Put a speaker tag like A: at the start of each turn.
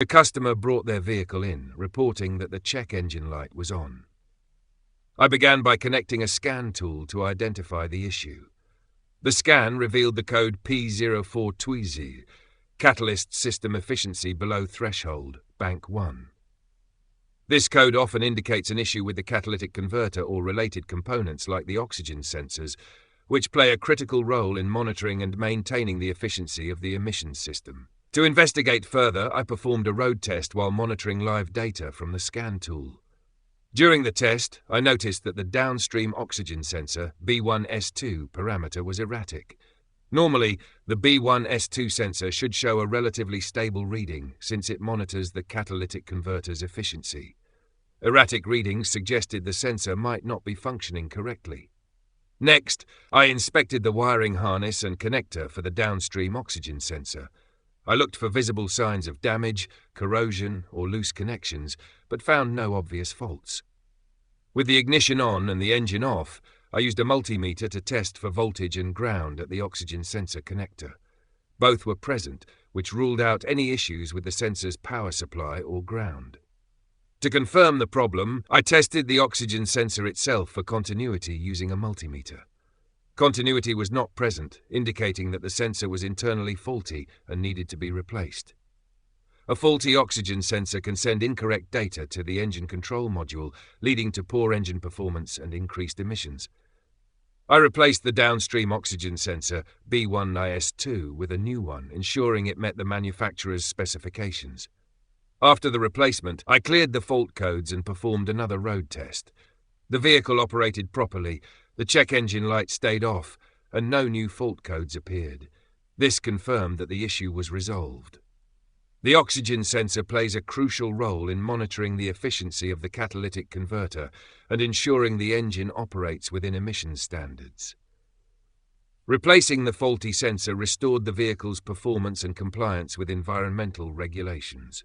A: The customer brought their vehicle in, reporting that the check engine light was on. I began by connecting a scan tool to identify the issue. The scan revealed the code P0420, catalyst system efficiency below threshold, bank 1. This code often indicates an issue with the catalytic converter or related components like the oxygen sensors, which play a critical role in monitoring and maintaining the efficiency of the emissions system. To investigate further, I performed a road test while monitoring live data from the scan tool. During the test, I noticed that the downstream oxygen sensor B1S2 parameter was erratic. Normally, the B1S2 sensor should show a relatively stable reading since it monitors the catalytic converter's efficiency. Erratic readings suggested the sensor might not be functioning correctly. Next, I inspected the wiring harness and connector for the downstream oxygen sensor. I looked for visible signs of damage, corrosion, or loose connections, but found no obvious faults. With the ignition on and the engine off, I used a multimeter to test for voltage and ground at the oxygen sensor connector. Both were present, which ruled out any issues with the sensor's power supply or ground. To confirm the problem, I tested the oxygen sensor itself for continuity using a multimeter. Continuity was not present, indicating that the sensor was internally faulty and needed to be replaced. A faulty oxygen sensor can send incorrect data to the engine control module, leading to poor engine performance and increased emissions. I replaced the downstream oxygen sensor, B1IS2, with a new one, ensuring it met the manufacturer's specifications. After the replacement, I cleared the fault codes and performed another road test. The vehicle operated properly, the check engine light stayed off, and no new fault codes appeared. This confirmed that the issue was resolved. The oxygen sensor plays a crucial role in monitoring the efficiency of the catalytic converter and ensuring the engine operates within emissions standards. Replacing the faulty sensor restored the vehicle's performance and compliance with environmental regulations.